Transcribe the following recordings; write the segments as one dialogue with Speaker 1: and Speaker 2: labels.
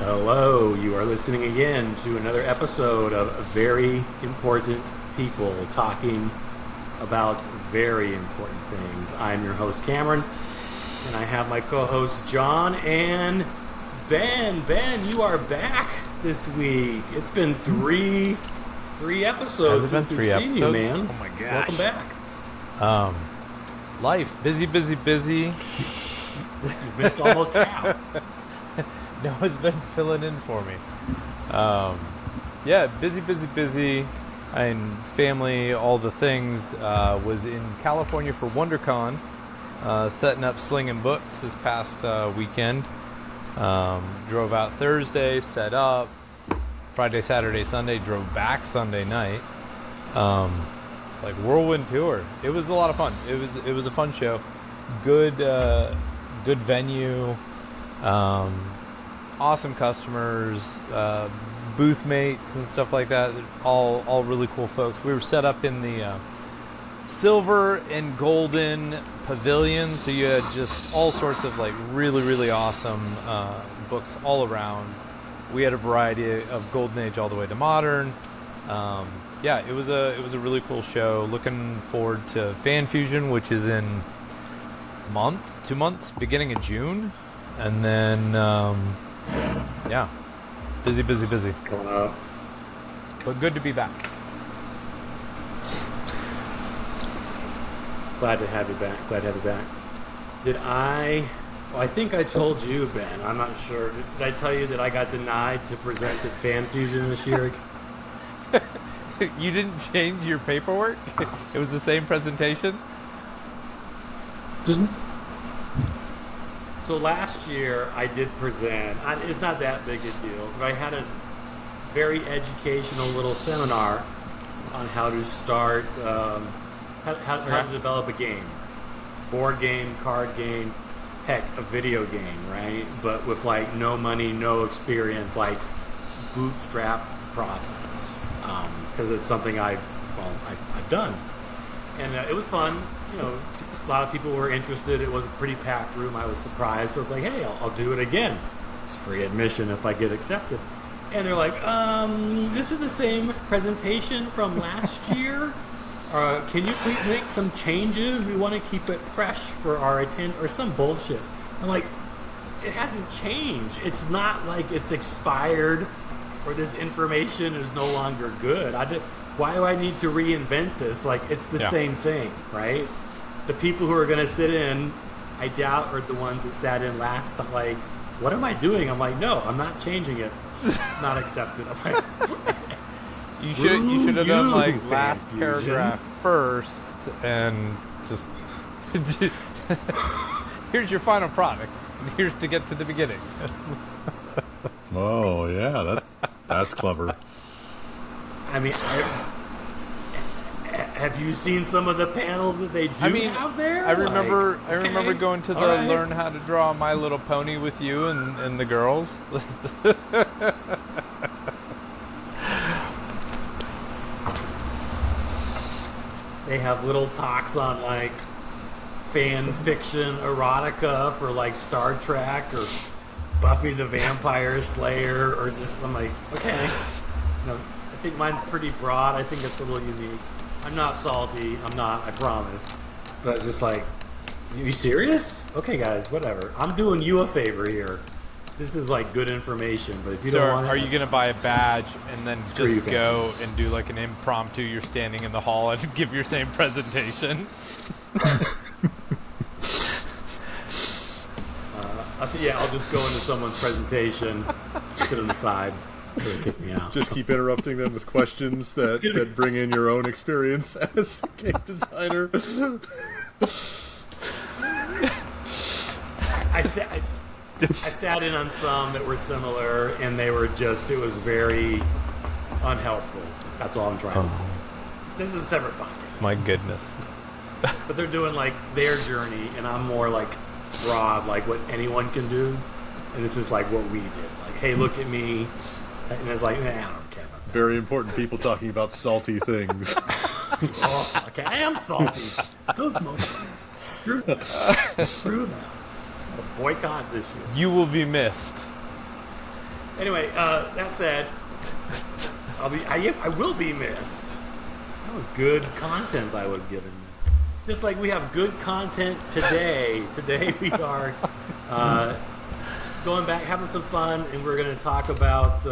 Speaker 1: Hello, you are listening again to another episode of Very Important People talking about very important things. I'm your host, Cameron, and I have my co-hosts, John and Ben. Ben, you are back this week. It's been three episodes since we've seen you, man.
Speaker 2: Oh my gosh.
Speaker 1: Welcome back.
Speaker 2: Life, busy.
Speaker 1: You've missed almost half.
Speaker 2: Noah's been filling in for me. Busy. And family, all the things. Was in California for WonderCon, setting up Slinging Books this past weekend. Drove out Thursday, set up Friday, Saturday, Sunday. Drove back Sunday night. Like whirlwind tour. It was a lot of fun. It was a fun show. Good venue. Awesome customers, booth mates and stuff like that. All really cool folks. We were set up in the silver and golden pavilion, so you had just all sorts of like really awesome books all around. We had a variety of golden age all the way to modern. It was a really cool show. Looking forward to Fan Fusion, which is in 2 months, beginning of June, and then busy.
Speaker 1: Coming up.
Speaker 2: But good to be back.
Speaker 1: Glad to have you back. I think I told you, Ben. I'm not sure. Did I tell you that I got denied to present at Fan Fusion this year?
Speaker 2: You didn't change your paperwork? It was the same presentation?
Speaker 1: So last year I did present. It's not that big a deal, but I had a very educational little seminar on how to start, how to develop a game, board game, card game, heck, a video game, right? But with like no money, no experience, like bootstrap process, because it's something I've done, and it was fun, you know. A lot of people were interested. It was a pretty packed room. I was surprised. So I was like, hey, I'll do it again. It's free admission if I get accepted. And they're like, this is the same presentation from last year. Can you please make some changes? We want to keep it fresh for our or some bullshit. I'm like, it hasn't changed. It's not like it's expired or this information is no longer good. Why do I need to reinvent this? Like, it's the same thing, right? The people who are going to sit in, I doubt, are the ones that sat in last. I'm like, what am I doing? I'm like, no, I'm not changing it. Not accepted. I'm like,
Speaker 2: you should have done like last paragraph first and just here's your final product. And here's to get to the beginning.
Speaker 3: Oh yeah, that's clever.
Speaker 1: I mean, have you seen some of the panels that they do have there?
Speaker 2: I remember going to the Learn How to Draw My Little Pony with you and the girls.
Speaker 1: They have little talks on like fan fiction erotica for like Star Trek or Buffy the Vampire Slayer, or just, I'm like, okay. You know, I think mine's pretty broad. I think it's a little unique. I'm not salty. I'm not, I promise. But it's just like, you serious? Okay, guys, whatever. I'm doing you a favor here. This is like good information, but if you don't want it...
Speaker 2: Are you going to buy a badge and then just go and do like an impromptu, you're standing in the hall and give your same presentation?
Speaker 1: I'll just go into someone's presentation, sit on the side. Kick me out.
Speaker 3: Just keep interrupting them with questions that bring in your own experience as a game designer.
Speaker 1: I sat in on some that were similar, and they were just, it was very unhelpful. That's all I'm trying to say. This is a separate podcast.
Speaker 2: My goodness.
Speaker 1: But they're doing like their journey, and I'm more like broad, like what anyone can do. And this is like what we did. Like, hey, look at me. And it's like, I don't care about that.
Speaker 3: Very important people talking about salty things.
Speaker 1: Oh, okay, I am salty. Those motherfuckers. Screw them. Boycott this year.
Speaker 2: You will be missed.
Speaker 1: Anyway, that said, I will be missed. That was good content I was given. Just like we have good content today. Today we are going back, having some fun, and we're going to talk about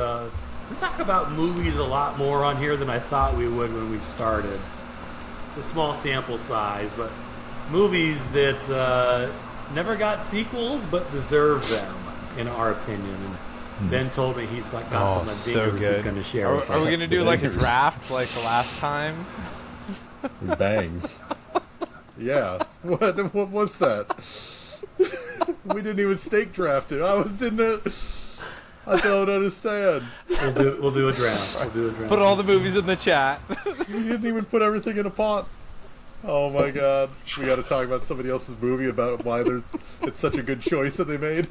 Speaker 1: movies a lot more on here than I thought we would when we started. It's a small sample size, but movies that never got sequels but deserve them, in our opinion. And Ben told me he's got some dingers he's going to share with us.
Speaker 2: Are we going to do like a draft like the last time?
Speaker 3: Bangs. Yeah. What was that? We didn't even stake draft it. I don't understand.
Speaker 1: We'll do a draft.
Speaker 2: Put all the movies in the chat.
Speaker 3: You didn't even put everything in a pot. Oh my god. We got to talk about somebody else's movie about why it's such a good choice that they made.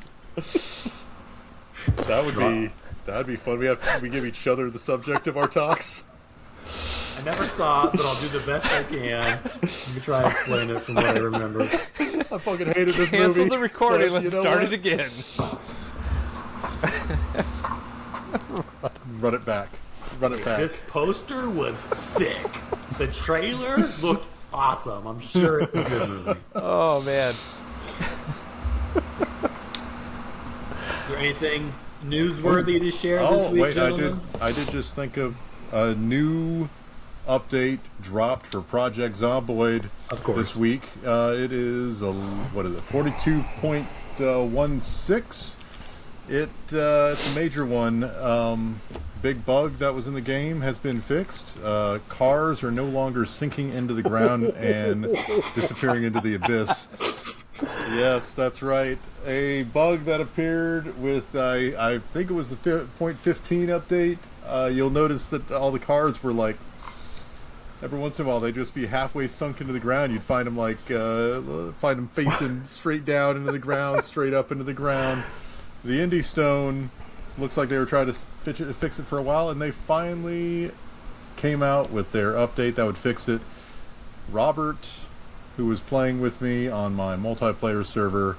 Speaker 3: That'd be fun. We give each other the subject of our talks.
Speaker 1: I never saw it, but I'll do the best I can. Let me try and explain it from what I remember.
Speaker 3: I fucking hated this movie.
Speaker 2: Cancel the recording. Let's start it again.
Speaker 3: Run it back.
Speaker 1: This poster was sick. The trailer looked awesome. I'm sure it's a good movie.
Speaker 2: Oh, man.
Speaker 1: Is there anything newsworthy to share this week, gentlemen?
Speaker 3: I did just think of a new update dropped for Project Zomboid this week. It is 42.16. It's a major one. Big bug that was in the game has been fixed. Cars are no longer sinking into the ground and disappearing into the abyss. Yes, that's right. A bug that appeared with, I think it was the 0.15 update. You'll notice that all the cars were like, every once in a while they'd just be halfway sunk into the ground. You'd find them facing straight down into the ground, straight up into the ground. The Indie Stone looks like they were trying to fix it for a while, and they finally came out with their update that would fix it. Robert, who was playing with me on my multiplayer server,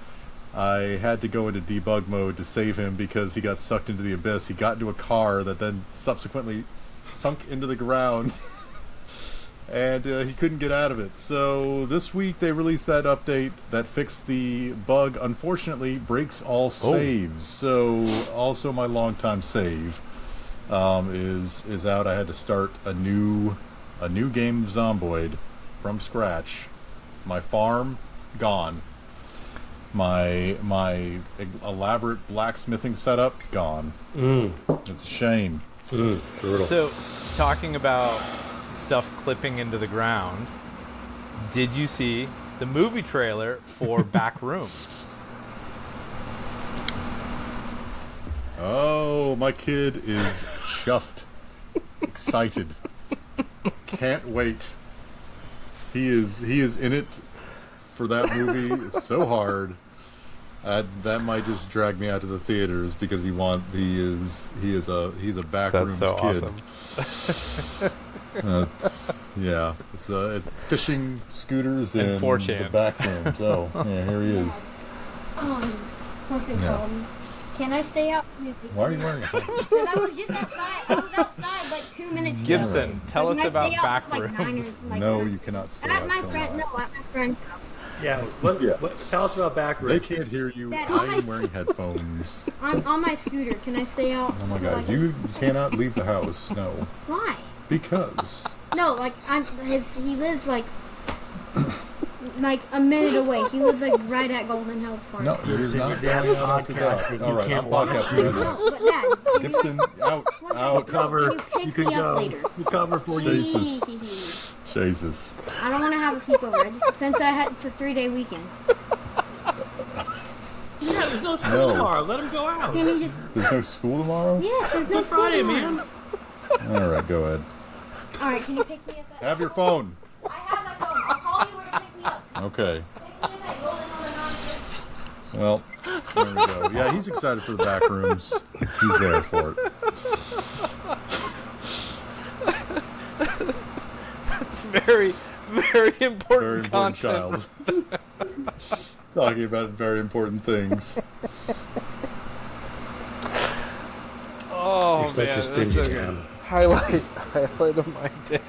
Speaker 3: I had to go into debug mode to save him because he got sucked into the abyss. He got into a car that then subsequently sunk into the ground, and he couldn't get out of it. So this week they released that update that fixed the bug. Unfortunately, breaks all saves. So also my longtime save is out. I had to start a new game of Zomboid from scratch. My farm gone. My elaborate blacksmithing setup gone. It's a shame.
Speaker 1: Brutal.
Speaker 2: So, talking about stuff clipping into the ground, did you see the movie trailer for Backrooms?
Speaker 3: Oh, my kid is chuffed, excited, can't wait. He is in it for that movie so hard. That might just drag me out to the theaters because he's a Backrooms
Speaker 2: That's so
Speaker 3: kid.
Speaker 2: awesome.
Speaker 3: It's fishing scooters
Speaker 2: And
Speaker 3: in
Speaker 2: 4chan.
Speaker 3: the Backrooms. Oh, yeah, here he is.
Speaker 4: What's it called? Can I stay out?
Speaker 3: Why are you wearing a hat?
Speaker 4: Because I was just outside. I was outside like 2 minutes ago.
Speaker 2: Gibson, tell us
Speaker 4: Can I
Speaker 2: about
Speaker 4: stay out for, like, 9
Speaker 2: Backrooms.
Speaker 4: or, like,
Speaker 3: No,
Speaker 4: 9?
Speaker 3: you cannot stay
Speaker 4: At
Speaker 3: out
Speaker 4: my
Speaker 3: till
Speaker 4: friend,
Speaker 3: 9.
Speaker 4: no, at my friend's house.
Speaker 1: Yeah. Tell us about Backrooms.
Speaker 3: They can't hear you.
Speaker 4: Dad,
Speaker 3: I am wearing headphones.
Speaker 4: I'm on my scooter. Can I stay out?
Speaker 3: Oh my
Speaker 4: till,
Speaker 3: god,
Speaker 4: like,
Speaker 3: you cannot leave the house. No.
Speaker 4: Why?
Speaker 3: Because.
Speaker 4: No, like he lives like a minute away. He lives like right at Golden Hills Park.
Speaker 3: No, you're not
Speaker 1: Dad's
Speaker 3: going out to
Speaker 1: podcasting.
Speaker 3: All right,
Speaker 1: You
Speaker 3: I'm
Speaker 1: can't watch
Speaker 3: podcasting.
Speaker 4: No, but Dad, can
Speaker 3: Gibson, out.
Speaker 1: We'll cover.
Speaker 4: You pick
Speaker 1: You can
Speaker 4: me up
Speaker 1: go.
Speaker 4: later.
Speaker 1: We'll cover for you.
Speaker 3: Jesus. Jesus.
Speaker 4: I don't want to have a sleepover. Since it's a 3-day weekend.
Speaker 1: Yeah, there's no school tomorrow. Let him go out.
Speaker 4: Can you just?
Speaker 3: There's no school tomorrow?
Speaker 4: Yes, there's no
Speaker 1: It's Friday,
Speaker 4: school
Speaker 1: man.
Speaker 4: tomorrow.
Speaker 3: All right, go ahead.
Speaker 4: All right, can you pick me up?
Speaker 3: Have your phone.
Speaker 4: I have my phone. I'll call you when to pick me up.
Speaker 3: Okay.
Speaker 4: Pick me up at Golden Hills.
Speaker 3: Well, there we go. Yeah, he's excited for the Backrooms. He's there for it.
Speaker 2: That's very, very important
Speaker 3: Very important
Speaker 2: content.
Speaker 3: child. Talking about very important things.
Speaker 1: such
Speaker 2: man,
Speaker 1: a
Speaker 2: that's
Speaker 1: stingy
Speaker 2: so good.
Speaker 1: man.
Speaker 2: Highlight of my day.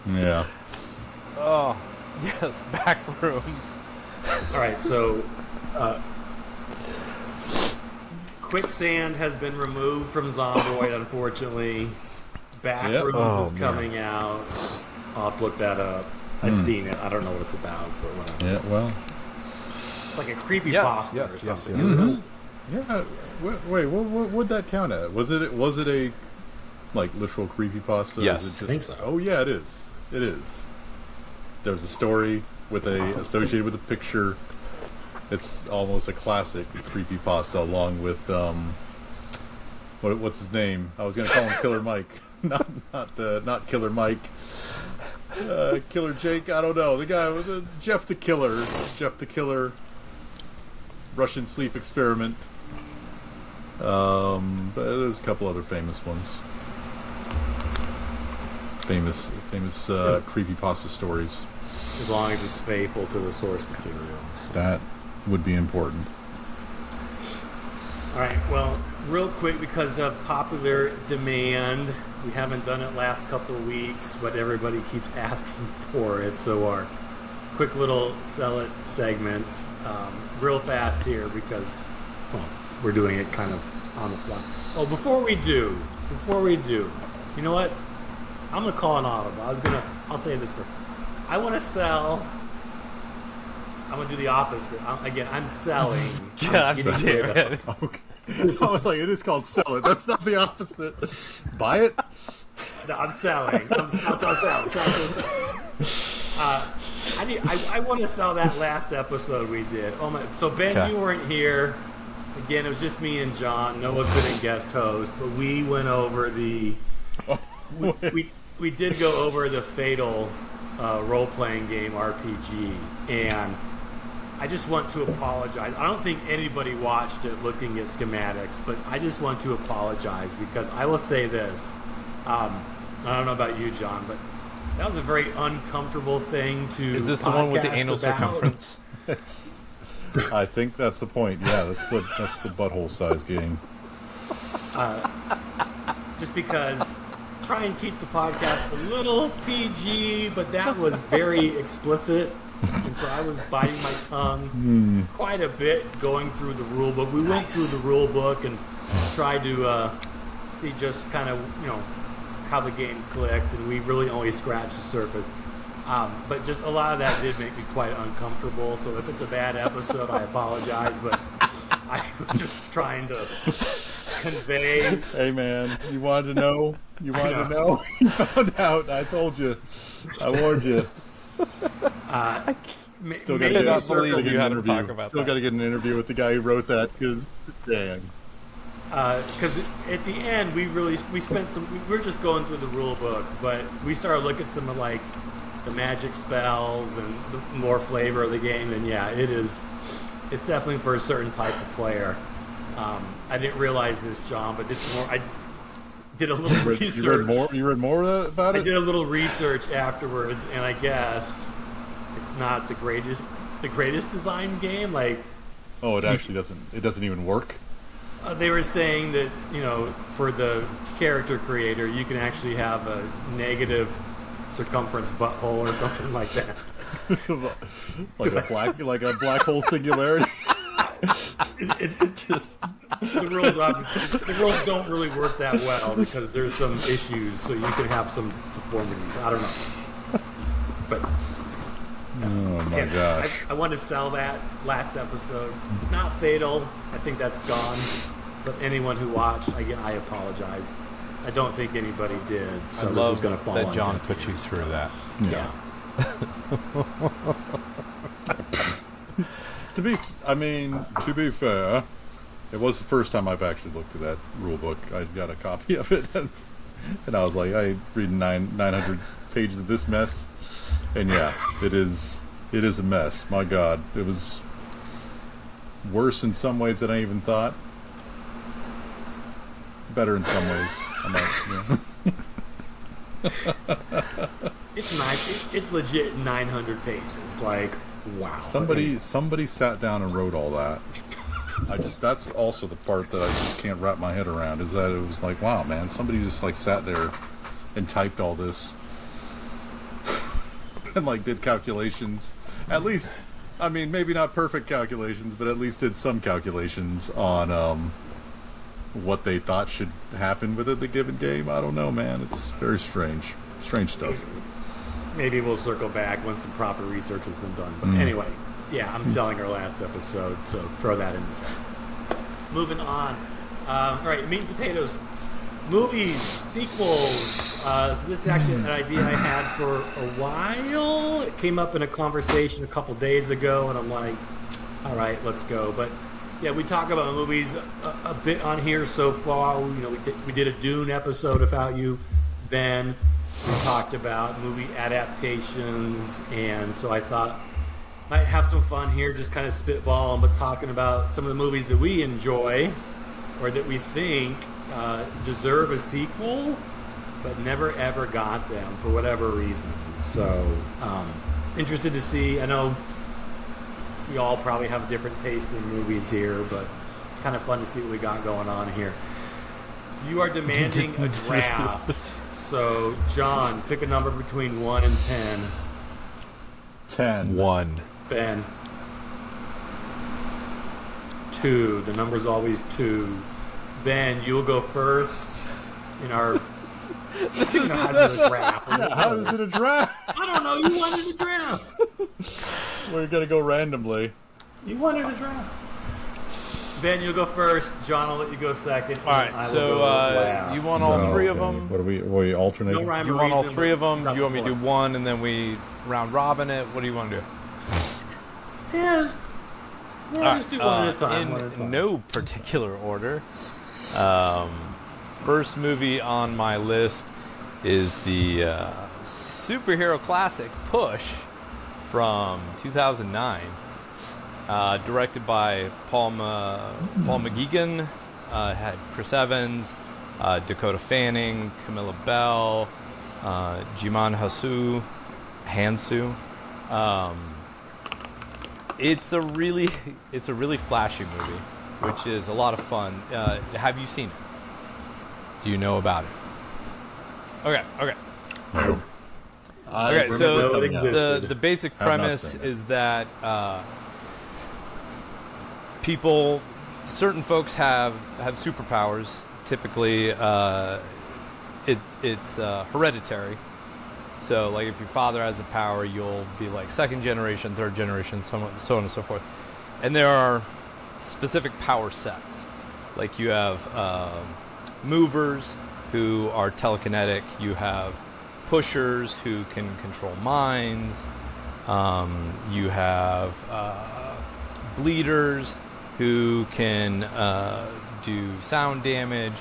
Speaker 3: Yeah.
Speaker 2: Oh, yes, back rooms.
Speaker 1: All right, so Quicksand has been removed from Zomboid, unfortunately. Backrooms
Speaker 3: Oh,
Speaker 1: is
Speaker 3: man.
Speaker 1: coming out. I'll have to look that up. I've seen it. I don't know what it's about, but whatever.
Speaker 3: Yeah. Well.
Speaker 1: It's like a creepy
Speaker 2: Yes,
Speaker 1: pasta
Speaker 2: yes,
Speaker 1: or
Speaker 2: yes,
Speaker 1: something.
Speaker 2: yes,
Speaker 1: isn't
Speaker 2: yes.
Speaker 1: it?
Speaker 3: Yeah. Wait. What would that count at? Was it a like literal creepypasta?
Speaker 2: Yes.
Speaker 3: Is it just,
Speaker 1: I think so.
Speaker 3: Oh yeah, it is. It is. There's a story with associated with a picture. It's almost a classic creepypasta, along with what's his name? I was gonna call him Killer Mike, not Killer Mike. Killer Jake. I don't know. The guy was Jeff the Killer. Russian sleep experiment. But there's a couple other famous ones. Famous creepypasta stories.
Speaker 1: As long as it's faithful to the source material. So.
Speaker 3: That would be important.
Speaker 1: All right, well, real quick, because of popular demand, we haven't done it last couple of weeks, but everybody keeps asking for it. So our quick little sell it segment, real fast here, because we're doing it kind of on the fly. Oh, before we do, you know what? I'm gonna call an audible. I'll say this first. I'm gonna do the opposite. I'm selling.
Speaker 2: God damn it.
Speaker 3: Okay. I was like, it is called sell it. That's not the opposite. Buy it.
Speaker 1: No, I'm selling. I'm selling. I want to sell that last episode we did. Oh my! So Ben,
Speaker 2: Okay.
Speaker 1: you weren't here. Again, it was just me and John. Noah couldn't guest host, but we went over the. We did go over the Fatal role-playing game RPG, and I just want to apologize. I don't think anybody watched it looking at schematics, but I just want to apologize because I will say this. I don't know about you, John, but that was a very uncomfortable thing to.
Speaker 2: Is this the one with the
Speaker 1: podcast
Speaker 2: anal
Speaker 1: about.
Speaker 2: circumference?
Speaker 3: I think that's the point. Yeah, that's the butthole size game.
Speaker 1: Just because try and keep the podcast a little PG, but that was very explicit. And so I was biting my tongue quite a bit going through the rule book. We went through the rule book and tried to see just kind of, how the game clicked, and we really only scratched the surface. But just a lot of that did make me quite uncomfortable. So if it's a bad episode, I apologize, but I was just trying to convey.
Speaker 3: Hey man, you wanted to know? You wanted to know? You found out. I told you. I warned you. Still got
Speaker 2: cannot believe you had to talk about
Speaker 3: Still
Speaker 2: that.
Speaker 3: got to get an interview with the guy who wrote that because, dang.
Speaker 1: Because at the end, we spent some. We were just going through the rule book, but we started looking at some of like the magic spells and the more flavor of the game. And yeah, it's definitely for a certain type of player. I didn't realize this, John, but I did a little research.
Speaker 3: You read more about
Speaker 1: I
Speaker 3: it?
Speaker 1: did a little research afterwards, and I guess it's not the greatest design game. Like,
Speaker 3: Oh, it actually doesn't. It doesn't even work.
Speaker 1: they were saying that for the character creator, you can actually have a negative circumference butthole or something like that.
Speaker 3: like a black hole singularity.
Speaker 1: Just the rules don't really work that well because there's some issues, so you can have some deformities. I don't know, but.
Speaker 3: Oh my
Speaker 1: Yeah,
Speaker 3: gosh.
Speaker 1: I wanted to sell that last episode. Not Fatal. I think that's gone. But anyone who watched, again, I apologize. I don't think anybody did. So
Speaker 2: I
Speaker 1: this
Speaker 2: love
Speaker 1: is going to fall
Speaker 2: that
Speaker 1: on
Speaker 2: John
Speaker 1: deaf
Speaker 2: put
Speaker 1: ears.
Speaker 2: you through that.
Speaker 1: Yeah.
Speaker 3: To be fair, it was the first time I've actually looked at that rule book. I got a copy of it, and I was like, I read 900 pages of this mess, and yeah, it is a mess. My God, it was worse in some ways than I even thought. Better in some ways.
Speaker 1: It's nice. It's legit 900 pages. Like, wow.
Speaker 3: Somebody sat down and wrote all that. That's also the part that I just can't wrap my head around, is that it was like, wow, man, somebody just like sat there and typed all this and like did calculations. At least, I mean, maybe not perfect calculations, but at least did some calculations on what they thought should happen within the given game. I don't know, man. It's very strange stuff.
Speaker 1: Maybe we'll circle back once some proper research has been done. But anyway, yeah, I'm selling our last episode, so throw that in there. Moving on. All right, meat and potatoes. Movies, sequels. This is actually an idea I had for a while. It came up in a conversation a couple days ago, and I'm like, all right, let's go. But yeah, we talk about movies a bit on here so far. You know, we did a Dune episode without you, Ben. We talked about movie adaptations, and so I thought might have some fun here, just kind of spitballing, but talking about some of the movies that we enjoy or that we think deserve a sequel, but never ever got them for whatever reason. So, interested to see. I know we all probably have a different taste in movies here, but it's kind of fun to see what we got going on here. So you are demanding a draft. So, John, pick a number between 1 and 10.
Speaker 3: 10.
Speaker 2: 1.
Speaker 1: Ben. 2. The number's always 2. Ben, you'll go first in our... You know how to do a draft.
Speaker 3: How is it a draft?
Speaker 1: I don't know. You wanted a draft.
Speaker 3: We're going to go randomly.
Speaker 1: You wanted a draft. Ben, you'll go first. John, I'll let you go second.
Speaker 2: All right, so you want all three of them?
Speaker 3: What are we alternating?
Speaker 1: No rhyme
Speaker 2: Do you
Speaker 1: or
Speaker 2: want all
Speaker 1: reason,
Speaker 2: three of them?
Speaker 1: but
Speaker 2: Do you want me to do one and then we round robin it? What do you want to do?
Speaker 1: Yeah, just do one at a time.
Speaker 2: In
Speaker 1: one at a time.
Speaker 2: no particular order. First movie on my list is the superhero classic Push from 2009. Directed by Paul McGuigan, had Chris Evans, Dakota Fanning, Camilla Bell, Jiman Hansu. It's a really flashy movie, which is a lot of fun. Have you seen it? Do you know about it? Okay.
Speaker 3: No.
Speaker 2: Okay, so
Speaker 1: it existed.
Speaker 2: the basic
Speaker 3: Have not
Speaker 2: premise
Speaker 3: seen it.
Speaker 2: is that certain folks have superpowers. Typically, it's hereditary. So, like, if your father has a power, you'll be like second generation, third generation, so on and so forth. And there are specific power sets. Like, you have movers who are telekinetic. You have pushers who can control minds. You have bleeders who can do sound damage.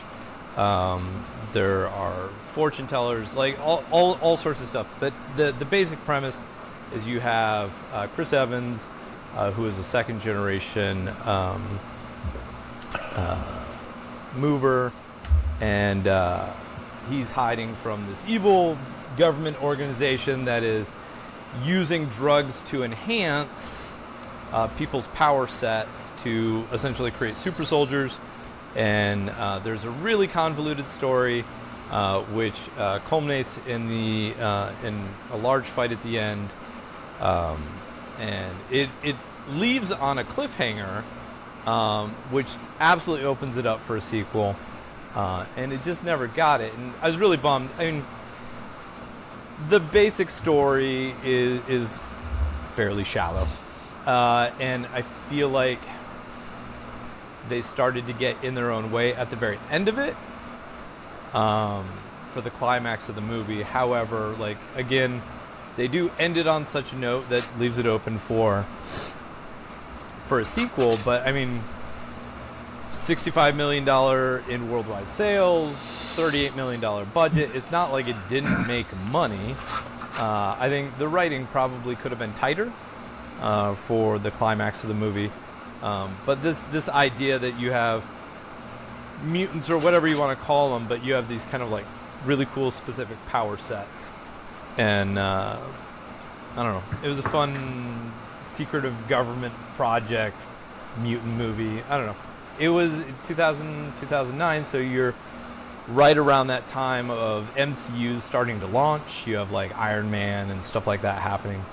Speaker 2: There are fortune tellers, like all sorts of stuff. But the basic premise is you have Chris Evans, who is a second generation mover, and he's hiding from this evil government organization that is using drugs to enhance people's power sets to essentially create super soldiers. And there's a really convoluted story which culminates in a large fight at the end, and it leaves on a cliffhanger, which absolutely opens it up for a sequel, and it just never got it. And I was really bummed. I mean, the basic story is fairly shallow, and I feel like they started to get in their own way at the very end of it, for the climax of the movie. However, like, again, they do end it on such a note that leaves it open for a sequel. But I mean, $65 million in worldwide sales, $38 million budget. It's not like it didn't make money. I think the writing probably could have been tighter for the climax of the movie. But this idea that you have mutants, or whatever you want to call them, but you have these kind of like really cool specific power sets, and I don't know, it was a fun secretive government project mutant movie. I don't know. It was 2009, so you're right around that time of MCU starting to launch. You have like Iron Man and stuff like that happening.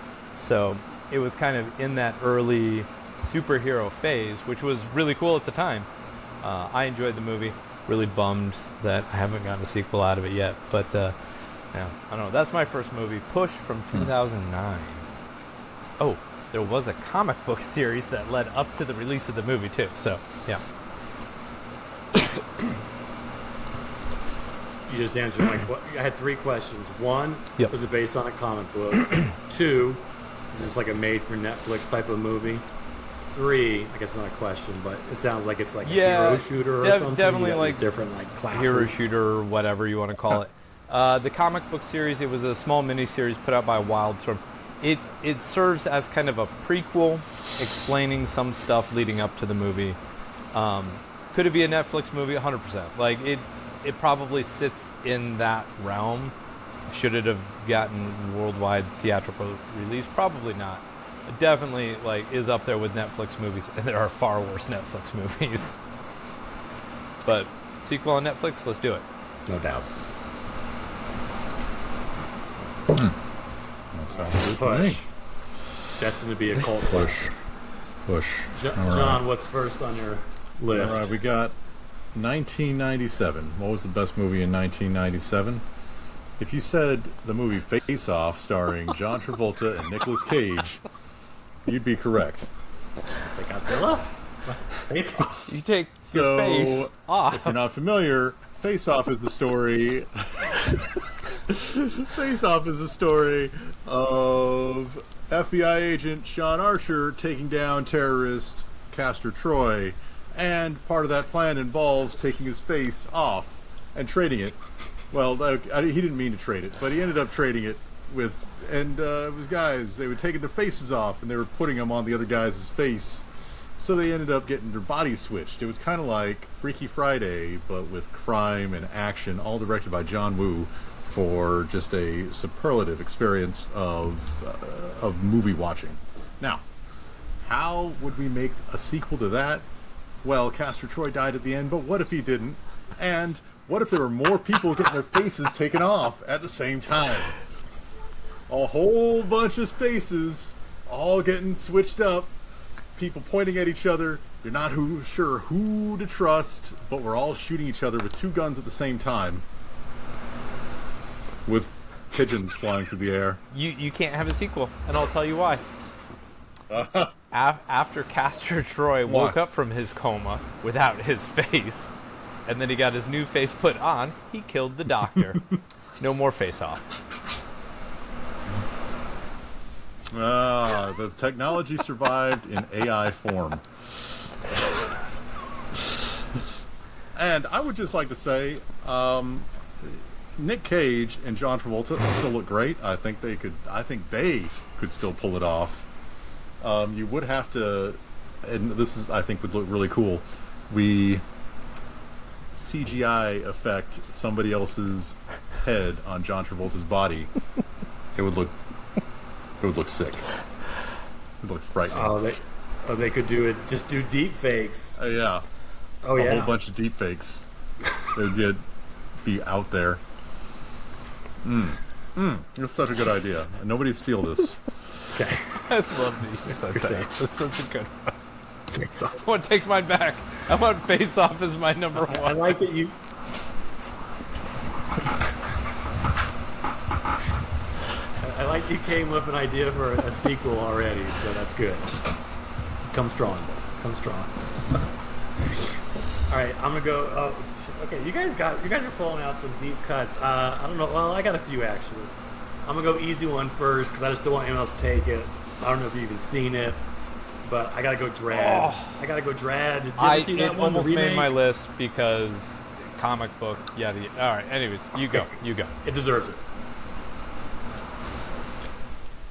Speaker 2: So it was kind of in that early superhero phase, which was really cool at the time. I enjoyed the movie. Really bummed that I haven't gotten a sequel out of it yet. But yeah, I don't know. That's my first movie, Push from 2009. Oh, there was a comic book series that led up to the release of the movie too. So yeah.
Speaker 1: You just answered my question. I had 3 questions. 1,
Speaker 2: Yep.
Speaker 1: was it based on a comic book? 2, is this like a made-for-Netflix type of movie? 3, I guess it's not a question, but it sounds like it's like a hero shooter or something.
Speaker 2: Definitely
Speaker 1: You got
Speaker 2: like
Speaker 1: these different like classes.
Speaker 2: hero shooter or whatever you want to call it. The comic book series, it was a small mini-series put out by Wildstorm. It serves as kind of a prequel explaining some stuff leading up to the movie. Could it be a Netflix movie? 100%. Like it probably sits in that realm. Should it have gotten worldwide theatrical release? Probably not. It definitely like is up there with Netflix movies, and there are far worse Netflix movies. But sequel on Netflix, let's do it.
Speaker 1: No doubt.
Speaker 3: That sounds good to me.
Speaker 1: Push. Destined to be a cult classic.
Speaker 3: Push. All
Speaker 1: John,
Speaker 3: right.
Speaker 1: what's first on your list?
Speaker 3: All right, we got 1997. What was the best movie in 1997? If you said the movie Face Off starring John Travolta and Nicolas Cage, you'd be correct.
Speaker 1: It's like Godzilla? Face Off.
Speaker 2: You take
Speaker 3: So,
Speaker 2: your face off.
Speaker 3: if you're not familiar, Face Off is a story. Face Off is a story of FBI agent Sean Archer taking down terrorist Castor Troy, and part of that plan involves taking his face off and trading it. Well, he didn't mean to trade it, but he ended up trading it with, and it was guys. They were taking the faces off and they were putting them on the other guy's face. So they ended up getting their bodies switched. It was kind of like Freaky Friday, but with crime and action, all directed by John Woo, for just a superlative experience of movie watching. Now, how would we make a sequel to that? Well, Castor Troy died at the end, but what if he didn't? And what if there were more people getting their faces taken off at the same time? A whole bunch of faces all getting switched up, people pointing at each other. You're not sure who to trust, but we're all shooting each other with 2 guns at the same time, with pigeons flying through the air.
Speaker 2: You can't have a sequel, and I'll tell you why. After Castor Troy woke up from his coma without his face, and then he got his new face put on, he killed the doctor. No more face-off.
Speaker 3: The technology survived in AI form. And I would just like to say, Nick Cage and John Travolta still look great. I think they could still pull it off. You would have to, and this is, I think, would look really cool. We CGI effect somebody else's head on John Travolta's body. It would look sick. It would look frightening.
Speaker 1: They could do it. Just do deep fakes.
Speaker 3: Yeah.
Speaker 1: Oh,
Speaker 3: A
Speaker 1: yeah.
Speaker 3: whole bunch of deep fakes. They'd be out there. It's such a good idea. Nobody'd steal this.
Speaker 1: Okay.
Speaker 2: I love these. That's such a good one.
Speaker 1: Face Off.
Speaker 2: I want to take mine back. I want Face Off as my number one.
Speaker 1: I like that you. I like you came with an idea for a sequel already, so that's good. Come strong, boys. Come strong. All right, I'm gonna go. Okay, you guys are pulling out some deep cuts. I don't know. Well, I got a few actually. I'm gonna go easy one first because I just don't want anyone else to take it. I don't know if you've even seen it, but I gotta go Dread. I gotta go Dread. Did you ever see that
Speaker 2: It
Speaker 1: one?
Speaker 2: almost
Speaker 1: the
Speaker 2: made
Speaker 1: remake?
Speaker 2: my list because comic book. Yeah. All right. Anyways, you go.
Speaker 1: It deserves it.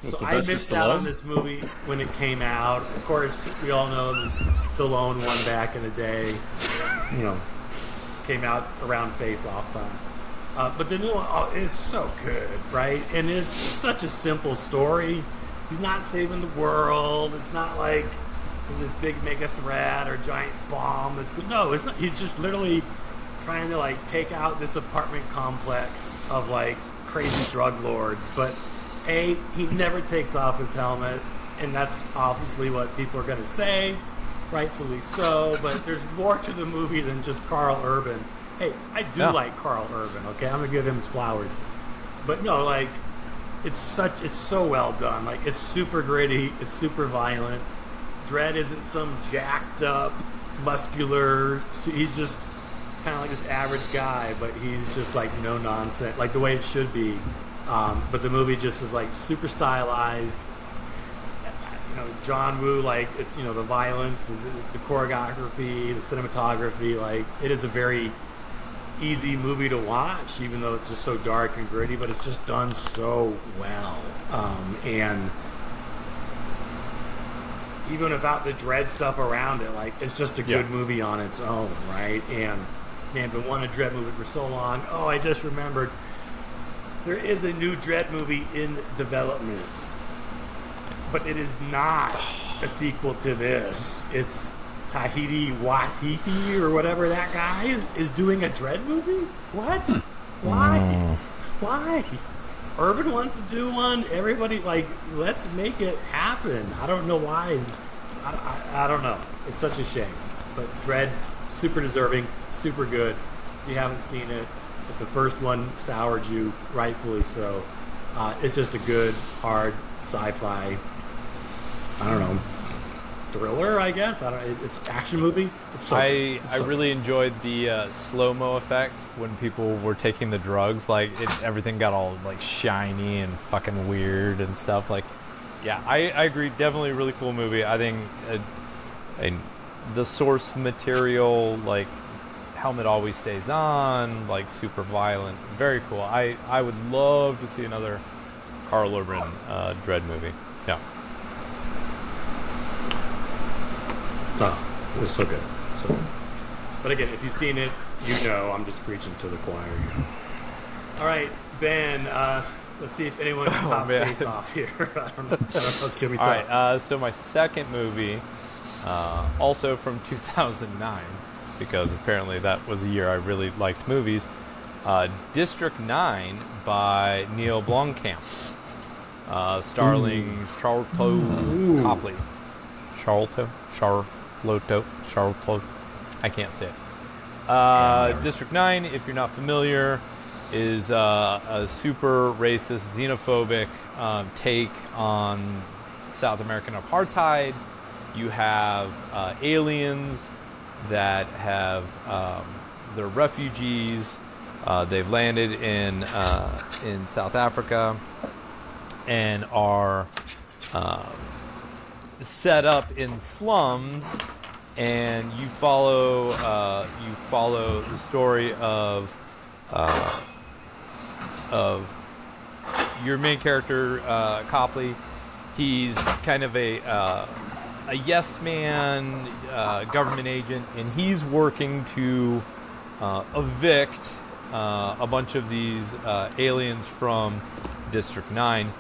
Speaker 3: What's
Speaker 1: So
Speaker 3: the
Speaker 1: I
Speaker 3: best
Speaker 1: missed
Speaker 3: of
Speaker 1: out
Speaker 3: Stallone?
Speaker 1: on this movie when it came out. Of course, we all know the Stallone one back in the day. You know, came out around Face Off time. But the new one is so good, right? And it's such a simple story. He's not saving the world. It's not like there's this big mega threat or giant bomb that's good. No, it's not. He's just literally trying to like take out this apartment complex of like crazy drug lords. But he never takes off his helmet, and that's obviously what people are going to say, rightfully so. But there's more to the movie than just Carl Urban. Hey, I do like Carl Urban. Okay, I'm gonna give him his flowers. But no, like it's so well done. Like it's super gritty. It's super violent. Dredd isn't some jacked up, muscular. He's just kind of like this average guy, but he's just like no nonsense, like the way it should be. But the movie just is like super stylized. John Woo, like it's the violence, the choreography, the cinematography. Like it is a very easy movie to watch, even though it's just so dark and gritty. But it's just done so well, and even without the Dredd stuff around it, like it's just a good movie on its own, right? And man, been wanting a Dredd movie for so long. Oh, I just remembered there is a new Dredd movie in development, but it is not a sequel to this. It's Tahiti Waititi or whatever that guy is doing a Dredd movie. What? Why? Why? Urban wants to do one. Everybody, like, let's make it happen. I don't know why. I don't know. It's such a shame. But Dredd, super deserving, super good. If you haven't seen it, if the first one soured you, rightfully so. It's just a good, hard sci-fi, I don't know, thriller, I guess. It's an action movie.
Speaker 2: I really enjoyed the slow-mo effect when people were taking the drugs. Like everything got all like shiny and fucking weird and stuff. Like, yeah, I agree. Definitely a really cool movie. I think the source material, like helmet always stays on, like super violent, very cool. I would love to see another Carl Urban Dredd movie. Yeah.
Speaker 1: Oh, it was so good. So good. But again, if you've seen it, I'm just preaching to the choir here. All right, Ben, let's see if anyone can top face off here. I don't know. It's going to be tough.
Speaker 2: All right, so my second movie, also from 2009, because apparently that was a year I really liked movies, District 9 by Neil Blomkamp, starring Charlton Copley. Charlotte, I can't say it. District 9, if you're not familiar, is a super racist, xenophobic take on South American apartheid. You have aliens that have they're refugees. They've landed in South Africa and are set up in slums, and you follow the story of your main character, Copley. He's kind of a yes man, government agent, and he's working to evict a bunch of these aliens from District 9.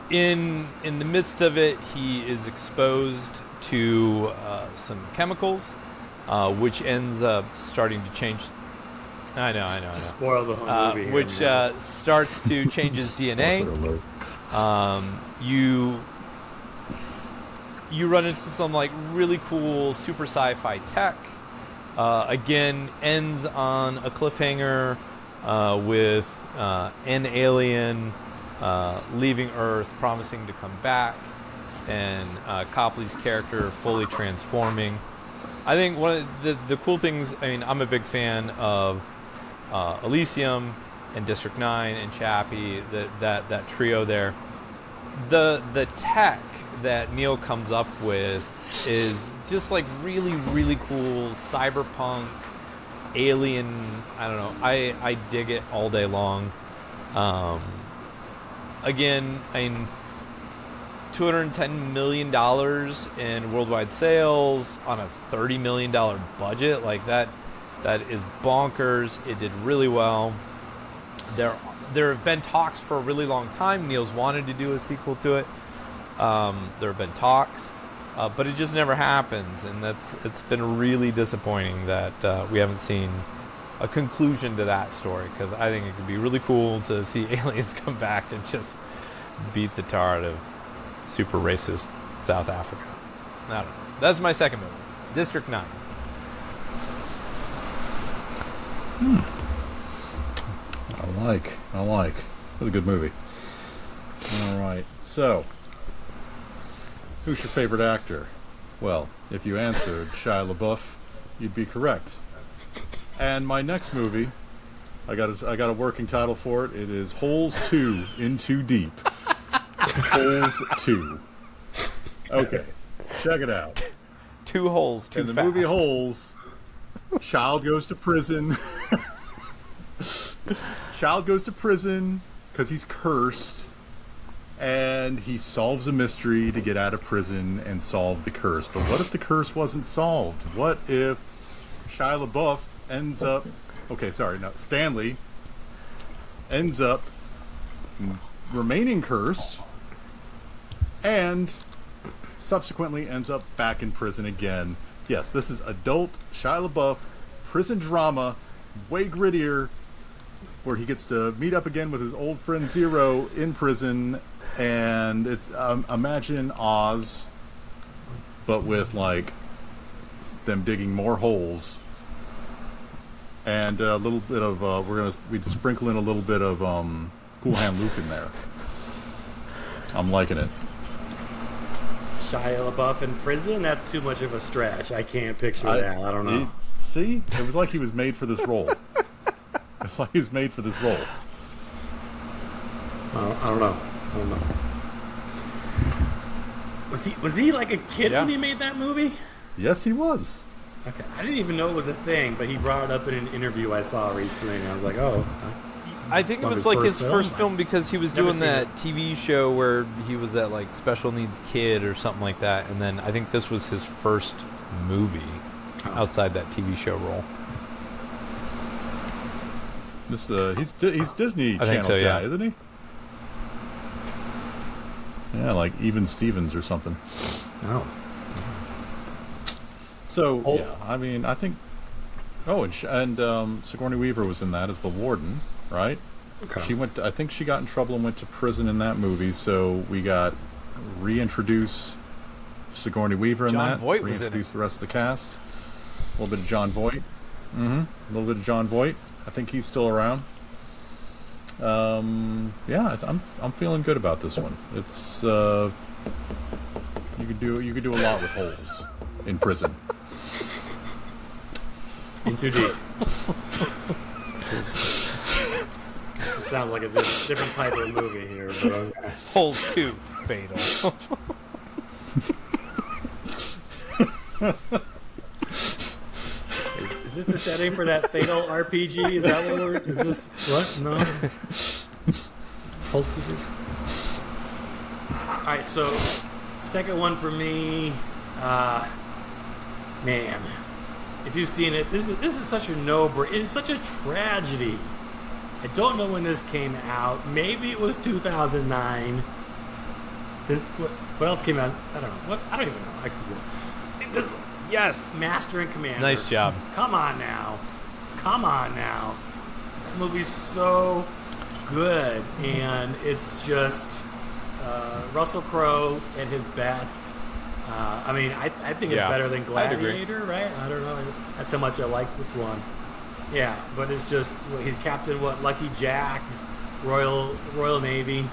Speaker 2: In the midst of it, he is exposed to some chemicals, which ends up starting to change. I know.
Speaker 1: Spoil the whole movie.
Speaker 2: Which starts to change his DNA. You run into some like really cool super sci-fi tech. Again, ends on a cliffhanger with an alien leaving Earth, promising to come back, and Copley's character fully transforming. I think one of the cool things, I'm a big fan of Elysium and District 9 and Chappie, that trio there. The tech that Neil comes up with is just like really, really cool cyberpunk alien. I don't know. I dig it all day long. Again, $210 million in worldwide sales on a $30 million budget. Like that is bonkers. It did really well. There have been talks for a really long time. Neil's wanted to do a sequel to it. There have been talks. but it just never happens, and it's been really disappointing that we haven't seen a conclusion to that story, because I think it could be really cool to see aliens come back and just beat the tar out of super racist South Africa. I don't know. That's my second movie, District 9.
Speaker 3: I like. What a good movie. All right, so who's your favorite actor? Well, if you answered Shia LaBeouf, you'd be correct. And my next movie, I got a working title for it. It is Holes 2 In Too Deep. Holes 2. Okay, check it out.
Speaker 2: 2 holes too
Speaker 3: In the
Speaker 2: fast.
Speaker 3: movie Holes, child goes to prison. Child goes to prison because he's cursed, and he solves a mystery to get out of prison and solve the curse. But what if the curse wasn't solved? What if Shia LaBeouf ends up... Stanley ends up remaining cursed and subsequently ends up back in prison again. Yes, this is adult Shia LaBeouf prison drama, way grittier, where he gets to meet up again with his old friend Zero in prison, and it's imagine Oz, but with like them digging more holes, and a little bit of we sprinkle in a little bit of Cool Hand Luke in there. I'm liking it.
Speaker 1: Shia LaBeouf in prison? That's too much of a stretch. I can't picture that. I don't know.
Speaker 3: See? It was like he was made for this role. It's like he's made for this role.
Speaker 1: I don't know. Was he like a kid when he made that movie?
Speaker 3: Yes, he was.
Speaker 1: Okay, I didn't even know it was a thing, but he brought it up in an interview I saw recently, and I was like, oh.
Speaker 2: I think it was like his first film, because he was doing that
Speaker 1: it.
Speaker 2: TV show where he was that like special needs kid or something like that, and then I think this was his first movie outside that TV show role.
Speaker 3: This he's Disney Channel guy, isn't he? Yeah, like Even Stevens or something.
Speaker 1: Oh.
Speaker 3: So yeah, I mean, I think. Oh, and Sigourney Weaver was in that as the warden, right?
Speaker 1: Okay.
Speaker 3: She went. I think she got in trouble and went to prison in that movie. So we got reintroduce Sigourney Weaver in
Speaker 2: John
Speaker 3: that.
Speaker 2: Voight was in
Speaker 3: reintroduce the rest of the cast. A little bit of John Voight. A little bit of John Voight. I think he's still around. Yeah, I'm feeling good about this one. It's you could do a lot with holes in prison.
Speaker 1: In too deep. It sounds like a different type of movie here, bro.
Speaker 2: Holes 2 fatal.
Speaker 1: Is this the setting for that Fatal RPG? Is that what we're... Is this... What? No? Alright, so... Second one for me... man... If you've seen it, this is such a no-brainer. It is such a tragedy. I don't know when this came out. Maybe it was 2009. What else came out? I don't know. I don't even know. I could... Yes, Master and Commander.
Speaker 2: Nice job.
Speaker 1: Come on now. That movie's so good, and it's just Russell Crowe at his best. I mean, I think it's better than Gladiator, right? I don't know. That's how much I like this one. Yeah, but it's just he's Captain Lucky Jack, Royal Navy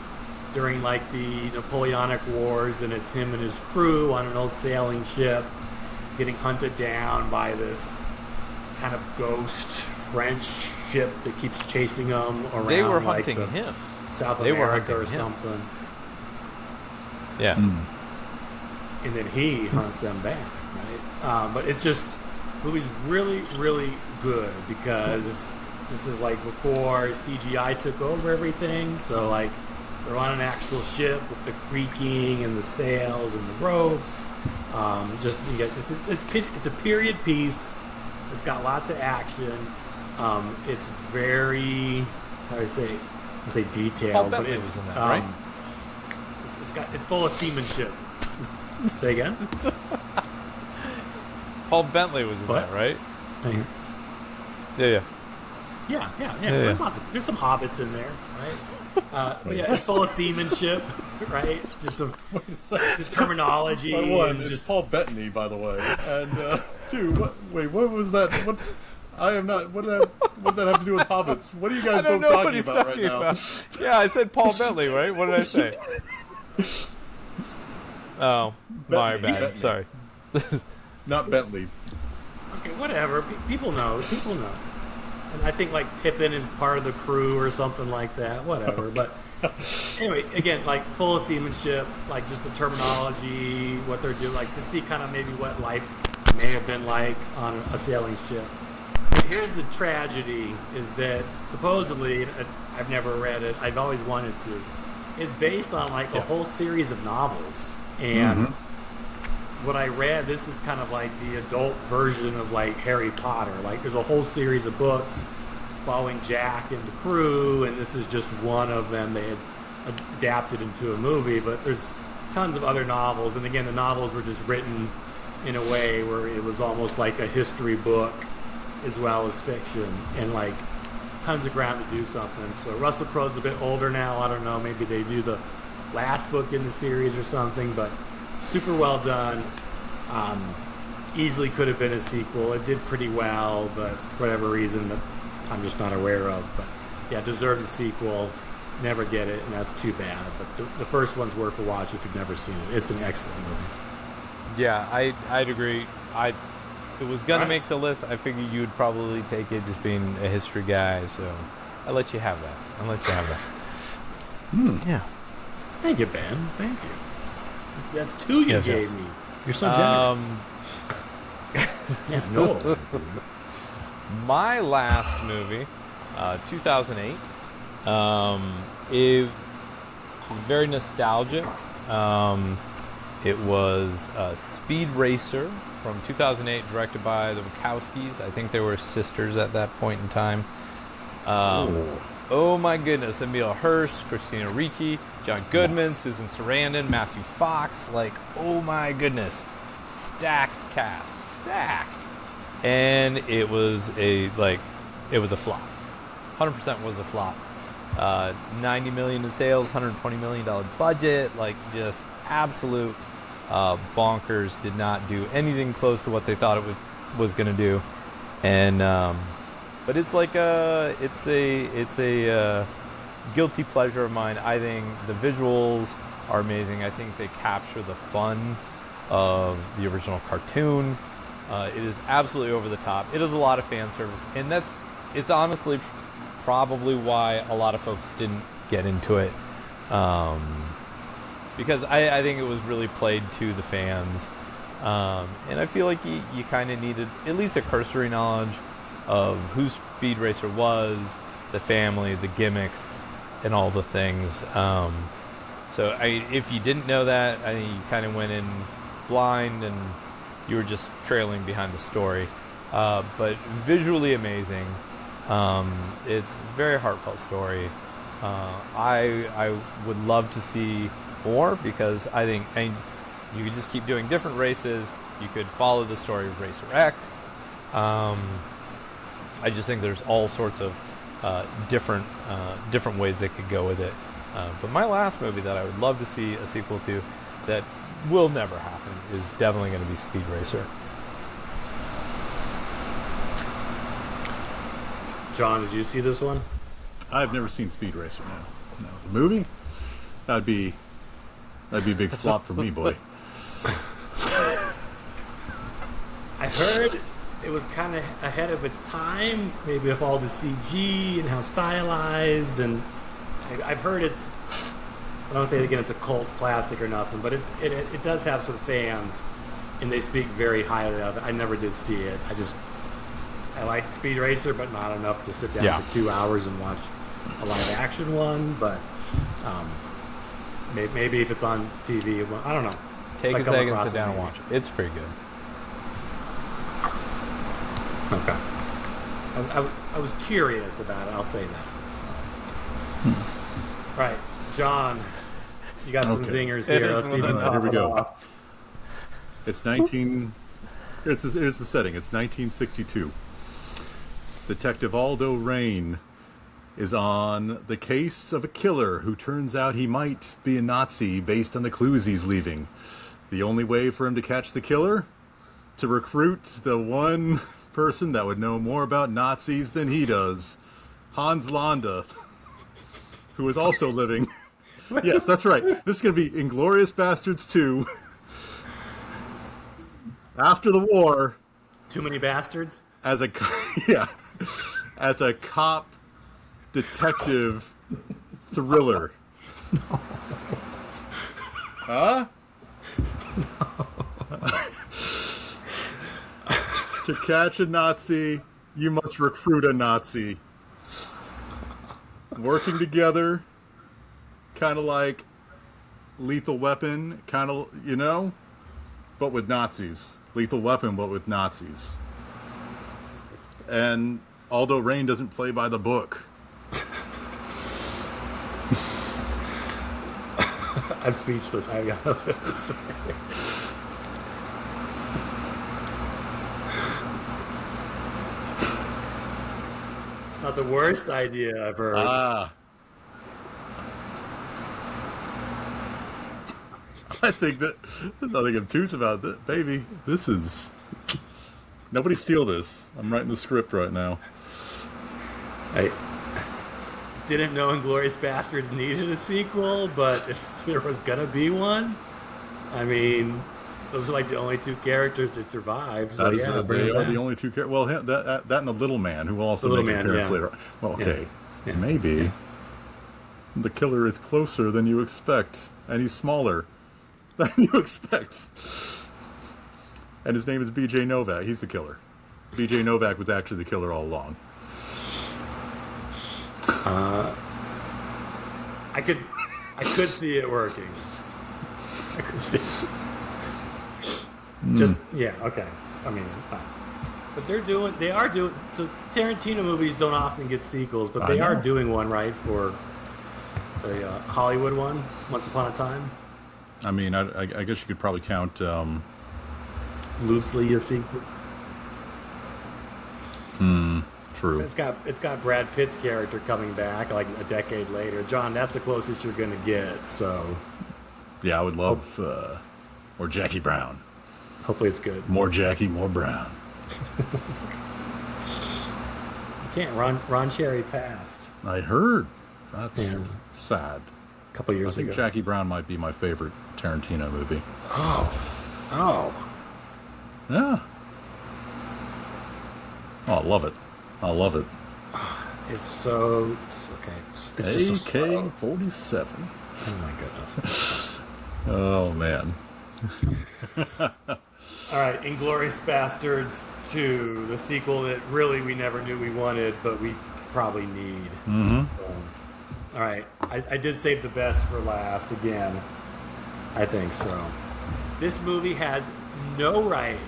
Speaker 1: during like the Napoleonic Wars, and it's him and his crew on an old sailing ship getting hunted down by this kind of ghost French ship that keeps chasing them around.
Speaker 2: They were
Speaker 1: like
Speaker 2: hunting him.
Speaker 1: South
Speaker 2: They were
Speaker 1: America
Speaker 2: hunting
Speaker 1: or
Speaker 2: him.
Speaker 1: something.
Speaker 2: Yeah.
Speaker 1: And then he hunts them back, right? But it's just, the movie's really, really good because this is like before CGI took over everything. So like they're on an actual ship with the creaking and the sails and the ropes. It's a period piece. It's got lots of action. It's very, how do I say detailed, but it's
Speaker 2: in that, right?
Speaker 1: it's full of seamanship. Say again?
Speaker 2: Paul Bentley was in
Speaker 1: What?
Speaker 2: that, right?
Speaker 1: Yeah,
Speaker 2: Yeah.
Speaker 1: yeah.
Speaker 2: Yeah.
Speaker 1: There's some hobbits in there, right? But yeah, it's full of seamanship, right? Just the terminology.
Speaker 3: By one,
Speaker 1: and
Speaker 3: it's
Speaker 1: just
Speaker 3: Paul Bettany, by the way, and two. What was that? What? I am not. What did that have to do with hobbits? What are you guys
Speaker 2: I don't
Speaker 3: both
Speaker 2: know what
Speaker 3: talking
Speaker 2: he's
Speaker 3: about
Speaker 2: talking
Speaker 3: right now?
Speaker 2: about. Yeah, I said Paul Bentley, right? What did I say? Oh, my
Speaker 3: Bettany,
Speaker 2: bad.
Speaker 3: Bettany.
Speaker 2: Sorry.
Speaker 3: Not Bentley.
Speaker 1: okay, whatever. People know. People know. And I think like Pippin is part of the crew or something like that. Whatever. But anyway, again, like full of seamanship, like just the terminology, what they're doing, like to see kind of maybe what life may have been like on a sailing ship. But here's the tragedy: is that supposedly, I've never read it. I've always wanted to. It's based on like a whole series of novels, and what I read, this is kind of like the adult version of like Harry Potter. Like there's a whole series of books following Jack and the crew, and this is just one of them they had adapted into a movie. But there's tons of other novels, and again, the novels were just written in a way where it was almost like a history book as well as fiction, and like tons of ground to do something. So Russell Crowe's a bit older now. I don't know, maybe they do the last book in the series or something, but super well done. Easily could have been a sequel. It did pretty well, but for whatever reason that I'm just not aware of. But yeah, deserves a sequel. Never get it, and that's too bad. But the first one's worth a watch if you've never seen it. It's an excellent movie.
Speaker 2: Yeah, I'd agree. It was gonna make the list. I figured you would probably take it, just being a history guy. So I let you have that. Yeah.
Speaker 1: Thank you, Ben. Thank you. That's two you
Speaker 2: Yes,
Speaker 1: gave
Speaker 2: yes.
Speaker 1: me. You're so generous. Yeah, no.
Speaker 2: My last movie, 2008. It very nostalgic. It was Speed Racer from 2008, directed by the Wachowskis. I think they were sisters at that point in time. Oh my goodness! Emile Hirsch, Christina Ricci, John Goodman, Susan Sarandon, Matthew Fox. Like, oh my goodness, stacked cast, stacked. And it was a flop. 100% was a flop. 90 million in sales, $120 million budget. Like, just absolute bonkers. Did not do anything close to what they thought it was going to do. And but it's like it's a guilty pleasure of mine. I think the visuals are amazing. I think they capture the fun of the original cartoon. It is absolutely over the top. It is a lot of fan service, and it's honestly probably why a lot of folks didn't get into it, because I think it was really played to the fans, and I feel like you kind of needed at least a cursory knowledge of who Speed Racer was, the family, the gimmicks, and all the things. So if you didn't know that, I think you kind of went in blind and you were just trailing behind the story. But visually amazing. It's a very heartfelt story. I would love to see more, because I think you could just keep doing different races. You could follow the story of Racer X. I just think there's all sorts of different ways they could go with it. But my last movie that I would love to see a sequel to, that will never happen, is definitely going to be Speed Racer.
Speaker 1: John, did you see this one?
Speaker 3: I've never seen Speed Racer. No. The movie? That'd be a big flop for me, boy.
Speaker 1: I heard it was kind of ahead of its time, maybe with all the CG and how stylized, and I've heard it's, I don't say it again, it's a cult classic or nothing, but it does have some fans, and they speak very highly of it. I never did see it. I like Speed Racer, but not enough to sit down for 2 hours and watch a live action one. But maybe if it's on TV, I don't know.
Speaker 2: Take a second, sit down and
Speaker 1: maybe.
Speaker 2: watch it. It's pretty good.
Speaker 1: Okay. I was curious about it. I'll say that. So. Right, John, you got some zingers here. Let's see if we can
Speaker 3: Here we go. It's 19. Here's the setting. It's 1962. Detective Aldo Rain is on the case of a killer who turns out he might be a Nazi based on the clues he's leaving. The only way for him to catch the killer? To recruit the one person that would know more about Nazis than he does. Hans Landa, who is also living... Yes, that's right. This is going to be Inglourious Bastards 2. After the war...
Speaker 1: Too many bastards?
Speaker 3: As a cop detective thriller. No. Huh? No. To catch a Nazi, you must recruit a Nazi. Working together, kind of like Lethal Weapon, kind of, but with Nazis. Lethal Weapon, but with Nazis. And Aldo Rain doesn't play by the book.
Speaker 1: I'm speechless. I got It's not the worst idea I've heard.
Speaker 3: I think that there's nothing obtuse about that, baby. This is... Nobody steal this. I'm writing the script right now.
Speaker 1: I didn't know Inglourious Bastards needed a sequel, but if there was gonna be one, I mean, those are like the only two characters to survive. So
Speaker 3: They
Speaker 1: bring
Speaker 3: are
Speaker 1: it back.
Speaker 3: the only two characters. Well, that and the Little Man, who will also
Speaker 1: The
Speaker 3: make
Speaker 1: Little
Speaker 3: an
Speaker 1: Man,
Speaker 3: appearance
Speaker 1: yeah.
Speaker 3: later. Well, okay,
Speaker 1: Yeah.
Speaker 3: maybe the killer is closer than you expect, and he's smaller than you expect. And his name is B.J. Novak. He's the killer. B.J. Novak was actually the killer all along.
Speaker 1: I could see it working. I could see. Just yeah, okay. I mean, but they are doing. So Tarantino movies don't often get sequels, but they are doing one, right, for the Hollywood one, Once Upon a Time.
Speaker 3: I mean, I guess you could probably count
Speaker 1: Loosely a sequel.
Speaker 3: True.
Speaker 1: It's got Brad Pitt's character coming back like a decade later. John, that's the closest you're gonna get. So
Speaker 3: Yeah, I would love more Jackie Brown.
Speaker 1: hopefully it's good.
Speaker 3: More Jackie, more Brown.
Speaker 1: You can't. Ron Cherry passed
Speaker 3: I heard. That's
Speaker 1: Yeah.
Speaker 3: sad.
Speaker 1: a couple
Speaker 3: I
Speaker 1: years
Speaker 3: think
Speaker 1: ago.
Speaker 3: Jackie Brown might be my favorite Tarantino movie.
Speaker 1: Oh,
Speaker 3: Yeah. Oh, I love it. I love it.
Speaker 1: it's okay. It's just so slow.
Speaker 3: AK-47.
Speaker 1: Oh my goodness.
Speaker 3: Oh, man.
Speaker 1: All right, Inglourious Bastards 2, the sequel that really we never knew we wanted, but we probably need.
Speaker 3: Mm-hmm.
Speaker 1: All right, I did save the best for last again. I think so. This movie has no right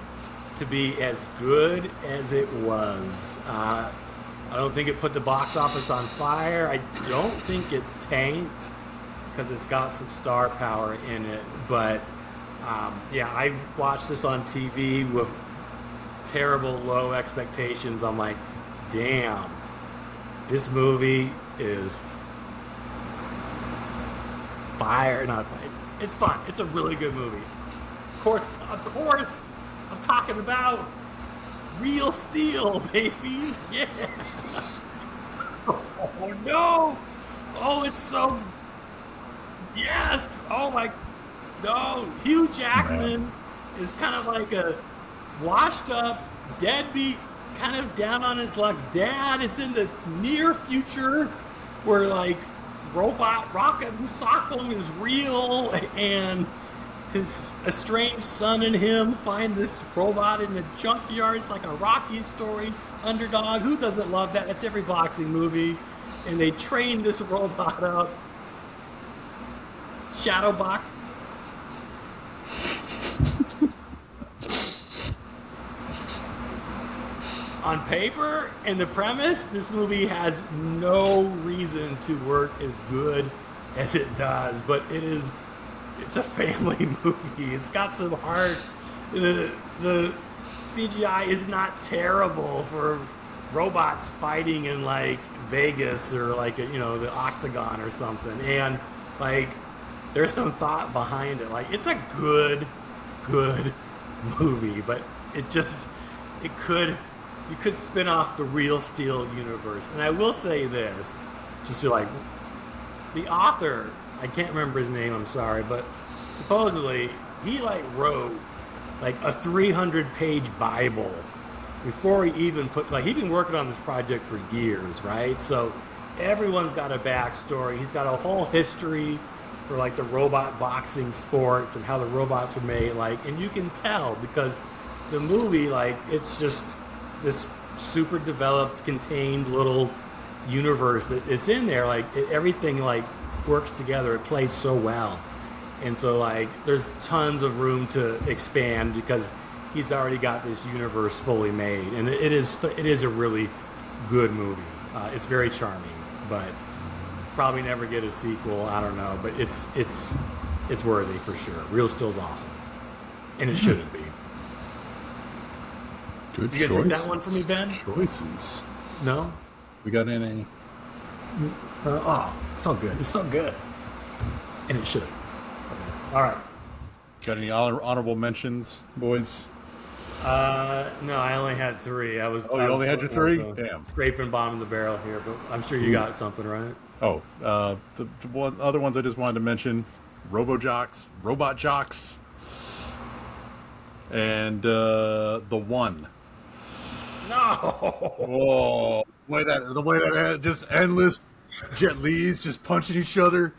Speaker 1: to be as good as it was. I don't think it put the box office on fire. I don't think it tanked because it's got some star power in it. But yeah, I watched this on TV with terrible low expectations. I'm like, damn, this movie is fire. Not fire. It's fun. It's a really good movie. Of course, I'm talking about real steel, baby. Yeah. Oh no. Oh, it's so. Yes. Oh my. No. Hugh Jackman is kind of like a washed up, deadbeat, kind of down on his luck dad. It's in the near future where like robot Rocket Sockholm is real and his estranged son and him find this robot in the junkyard. It's like a Rocky story, underdog. Who doesn't love that? That's every boxing movie. And they train this robot up. Shadow box. On paper and the premise, this movie has no reason to work as good as it does, but it's a family movie. It's got some heart. the CGI is not terrible for robots fighting in like Vegas or like the Octagon or something, and like there's some thought behind it. Like it's a good movie, but it could you could spin off the Real Steel universe. And I will say this, just to like the author, I can't remember his name, I'm sorry, but supposedly he like wrote like a 300-page Bible before he even he'd been working on this project for years, right? So everyone's got a backstory. He's got a whole history for like the robot boxing sports and how the robots were made, like, and you can tell because the movie, like, it's just this super developed, contained little universe that it's in there. Like everything like works together. It plays so well, and so like there's tons of room to expand because he's already got this universe fully made, and it is a really good movie. It's very charming, but probably never get a sequel. I don't know, but it's worthy for sure. Real Steel's awesome, and it shouldn't be.
Speaker 3: Good
Speaker 1: You
Speaker 3: choice.
Speaker 1: gonna take that one for me, Ben?
Speaker 3: Choices.
Speaker 1: No.
Speaker 3: We got any?
Speaker 1: It's so good. It's so good, and it shouldn't. All right.
Speaker 3: Got any honorable mentions, boys?
Speaker 1: No, I only had 3. I was.
Speaker 3: Oh, you
Speaker 1: I was
Speaker 3: only had your 3? Damn.
Speaker 1: Scraping bottom of the barrel here, but I'm sure you got something, right?
Speaker 3: Oh, the other ones I just wanted to mention: Robot Jocks, and the One.
Speaker 1: No.
Speaker 3: Oh, the way that just endless Jet Li's just punching each other.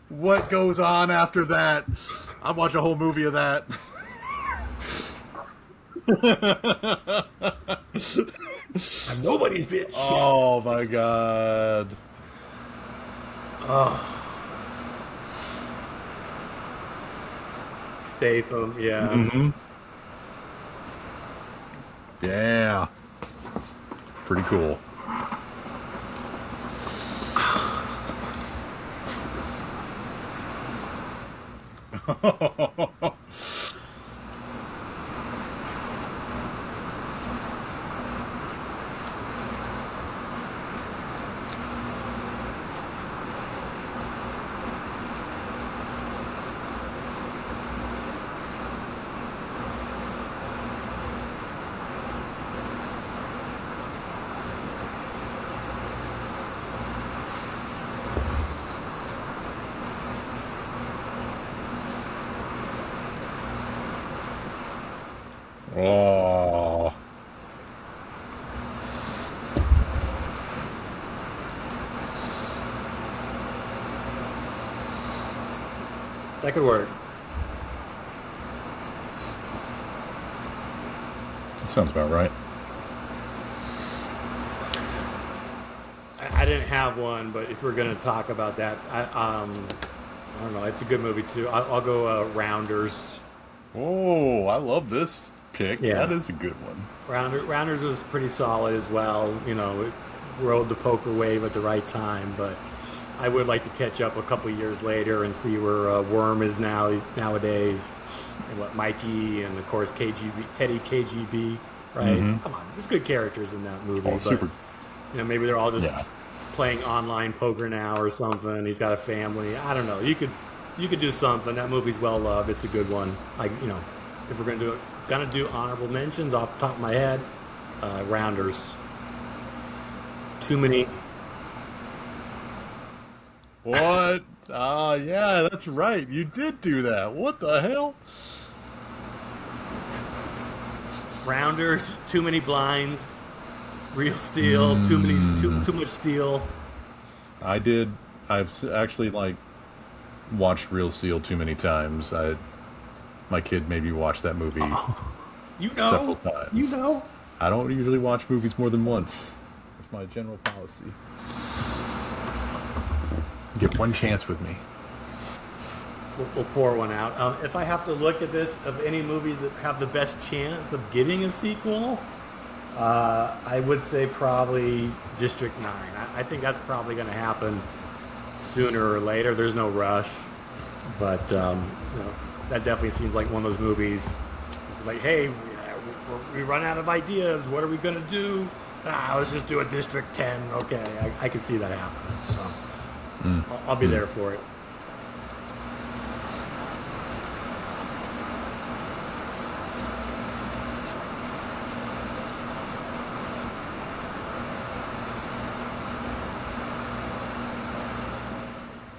Speaker 3: What goes on after that? I'd watch a whole movie of that.
Speaker 1: I'm nobody's bitch.
Speaker 3: Oh my god.
Speaker 1: Statham, yeah.
Speaker 3: Mm-hmm. Yeah. Pretty cool. Oh.
Speaker 1: That could work.
Speaker 3: Sounds about right.
Speaker 1: I didn't have one, but if we're going to talk about that, I don't know. It's a good movie too. I'll go Rounders.
Speaker 3: Oh, I love this pick.
Speaker 1: Yeah.
Speaker 3: That is a good one.
Speaker 1: Rounders is pretty solid as well. You know, it rode the poker wave at the right time, but I would like to catch up a couple years later and see where Worm is nowadays, and what Mikey and of course Teddy KGB. Right?
Speaker 3: Mm-hmm.
Speaker 1: Come on, there's good characters in that movie.
Speaker 3: Oh,
Speaker 1: but,
Speaker 3: super.
Speaker 1: You know, maybe they're all just
Speaker 3: Yeah.
Speaker 1: playing online poker now or something. He's got a family. I don't know. You could do something. That movie's well loved. It's a good one. Like, you know, if we're gonna do honorable mentions off the top of my head, Rounders. Too many.
Speaker 3: What? Yeah, that's right. You did do that. What the hell?
Speaker 1: Rounders. Too many blinds. Real Steel. Too much steel.
Speaker 3: I did. Actually like watched Real Steel too many times. My kid made me watch that movie
Speaker 1: You know.
Speaker 3: several times.
Speaker 1: You know.
Speaker 3: I don't usually watch movies more than once. That's my general policy. Get one chance with me.
Speaker 1: We'll pour one out. If I have to look at this, of any movies that have the best chance of getting a sequel, I would say probably District 9. I think that's probably going to happen sooner or later. There's no rush, but you know, that definitely seems like one of those movies Like, hey, we run out of ideas. What are we gonna do? Let's just do a District 10. Okay, I can see that happening. So I'll be there for it.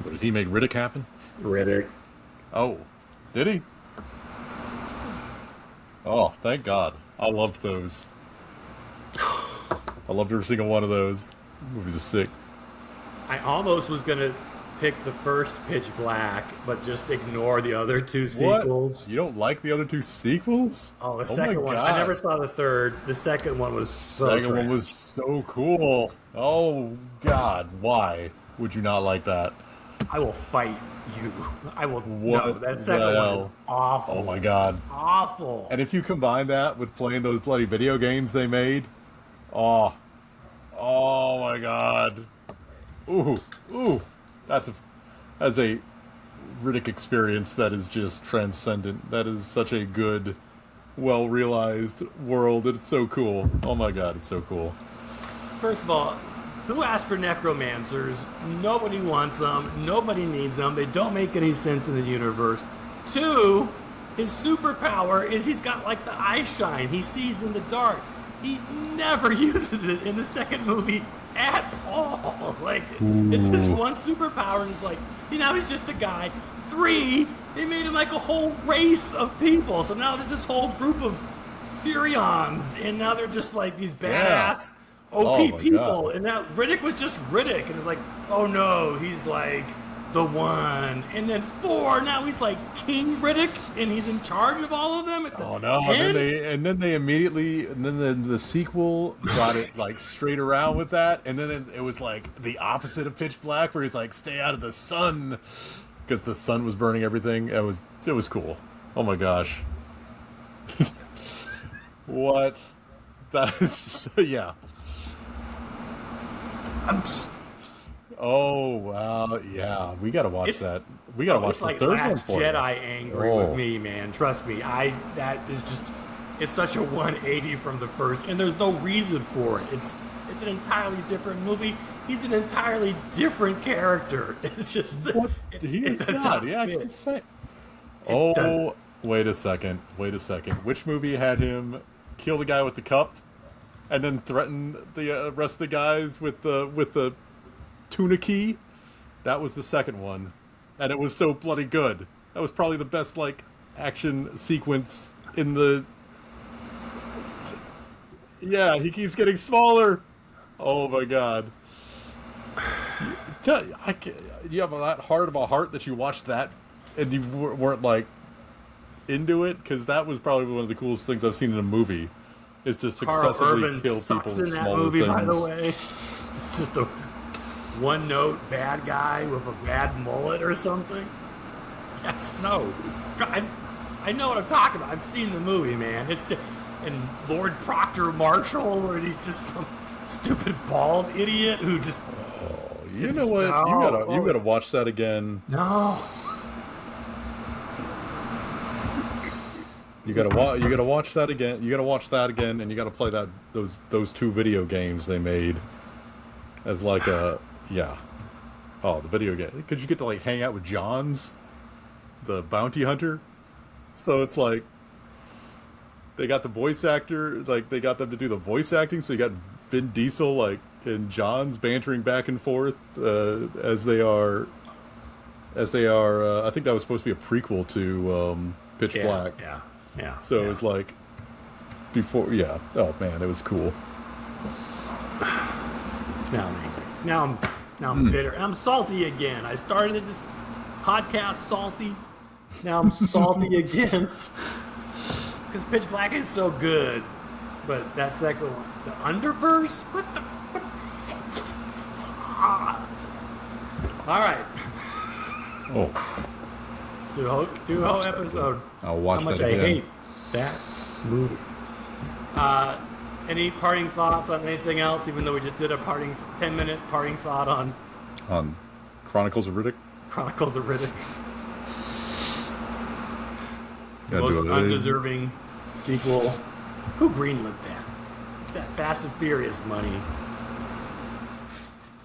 Speaker 3: What, did he make Riddick happen?
Speaker 1: Riddick.
Speaker 3: Oh, did he? Oh, thank God. I loved those. I loved every single one of those. Movies are sick.
Speaker 1: I almost was gonna pick the first Pitch Black, but just ignore the other two sequels.
Speaker 3: What? You don't like the other two sequels?
Speaker 1: Oh, the second one. I never saw the third. The second one was so
Speaker 3: The second
Speaker 1: trash.
Speaker 3: one was so cool. Oh, God. Why would you not like that?
Speaker 1: I will fight you. I will.
Speaker 3: What
Speaker 1: No, that
Speaker 3: the
Speaker 1: second one
Speaker 3: hell?
Speaker 1: is awful.
Speaker 3: Oh, my God.
Speaker 1: Awful.
Speaker 3: And if you combine that with playing those bloody video games they made, oh my God. Ooh. That's a Riddick experience that is just transcendent. That is such a good, well-realized world. It's so cool. Oh my God, it's so cool.
Speaker 1: First of all, who asked for necromancers? Nobody wants them. Nobody needs them. They don't make any sense in the universe. Two, his superpower is he's got like the eye shine. He sees in the dark. He never uses it in the second movie at all. Like, it's his one superpower, and it's like, he's just a guy. Three, they made him like a whole race of people. So now there's this whole group of Furions, and now they're just like these badass OP
Speaker 3: my
Speaker 1: people.
Speaker 3: God.
Speaker 1: And now Riddick was just Riddick, and it's like, oh no, he's like the one. And then four, now he's like King Riddick, and he's in charge of all of them. At the end?
Speaker 3: And then they immediately, and then the sequel got it like straight around with that, and then it was like the opposite of Pitch Black, where he's like, stay out of the sun, because the sun was burning everything. It was cool. Oh my gosh. What? That is yeah. Oh wow, yeah. We gotta watch that. We gotta watch
Speaker 1: it's
Speaker 3: the
Speaker 1: like
Speaker 3: third
Speaker 1: Last
Speaker 3: one for
Speaker 1: Jedi
Speaker 3: you.
Speaker 1: angry with me, man. Trust me. That is just, it's such a 180 from the first, and there's no reason for it. It's an entirely different movie. He's an entirely different character. It's just
Speaker 3: He is
Speaker 1: does
Speaker 3: not.
Speaker 1: not
Speaker 3: Yeah,
Speaker 1: fit.
Speaker 3: it's insane.
Speaker 1: doesn't.
Speaker 3: Wait a second. Which movie had him kill the guy with the cup, and then threaten the rest of the guys with the tuna key? That was the second one, and it was so bloody good. That was probably the best like action sequence in the. Yeah, he keeps getting smaller. Oh my God. You have that hard of a heart that you watched that and you weren't like into it, because that was probably one of the coolest things I've seen in a movie, is to
Speaker 1: Carl
Speaker 3: successfully
Speaker 1: Urban
Speaker 3: kill
Speaker 1: sucks
Speaker 3: people with
Speaker 1: in that
Speaker 3: smaller
Speaker 1: movie,
Speaker 3: things.
Speaker 1: by the way. It's just a one-note bad guy with a bad mullet or something. Yes, no. I know what I'm talking about. I've seen the movie, man. And Lord Proctor Marshall, where he's just some stupid bald idiot who just.
Speaker 3: You know what? You gotta watch that again.
Speaker 1: No.
Speaker 3: You gotta watch that again. You gotta watch that again, and you gotta play those two video games they made as like a the video game, because you get to like hang out with Johns, the bounty hunter. So it's like they got the voice actor, like they got them to do the voice acting. So you got Vin Diesel like and Johns bantering back and forth as they are. I think that was supposed to be a prequel to Pitch Black.
Speaker 1: Yeah.
Speaker 3: So it was like before. Yeah. Oh man, it was cool.
Speaker 1: Now I'm angry. Now I'm bitter. I'm salty again. I started this podcast salty. Now I'm salty again. Because Pitch Black is so good. But that second one, the Underverse? What? All right.
Speaker 3: Oh,
Speaker 1: Do a whole episode.
Speaker 3: I'll watch
Speaker 1: How much
Speaker 3: that
Speaker 1: I
Speaker 3: again.
Speaker 1: hate that movie. Any parting thoughts on anything else? Even though we just did a 10-minute parting thought on
Speaker 3: Chronicles of Riddick.
Speaker 1: Chronicles of Riddick.
Speaker 3: Gotta
Speaker 1: Most
Speaker 3: do it.
Speaker 1: undeserving sequel. Who greenlit that? That Fast and Furious money.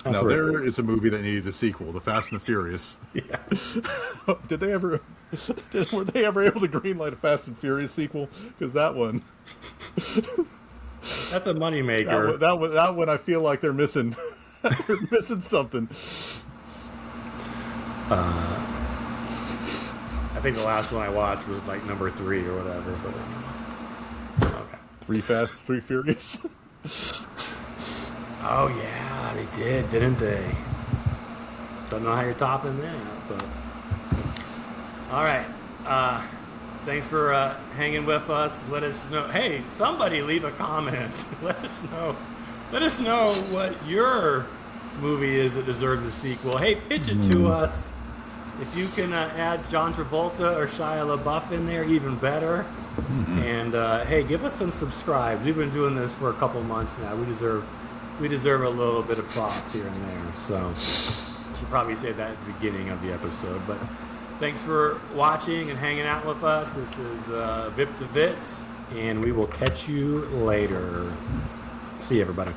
Speaker 3: Now there is a movie that needed a sequel, The Fast and the Furious.
Speaker 1: Yeah.
Speaker 3: Did they ever? Were they ever able to greenlight a Fast and Furious sequel? Because that one,
Speaker 1: That's a moneymaker.
Speaker 3: that one, I feel like they're missing. They're missing something.
Speaker 1: I think the last one I watched was like number 3 or whatever. But okay.
Speaker 3: 3 Fast, 3 Furious.
Speaker 1: Oh yeah, they did, didn't they? Don't know how you're topping that, but all right. Thanks for hanging with us. Let us know. Hey, somebody leave a comment. Let us know. Let us know what your movie is that deserves a sequel. Hey, pitch it to us. If you can add John Travolta or Shia LaBeouf in there, even better. And hey, give us some subscribe. We've been doing this for a couple months now. We deserve a little bit of props here and there. So I should probably say that at the beginning of the episode. But thanks for watching and hanging out with us. This is Vip to Vits, and we will catch you later. See you, everybody.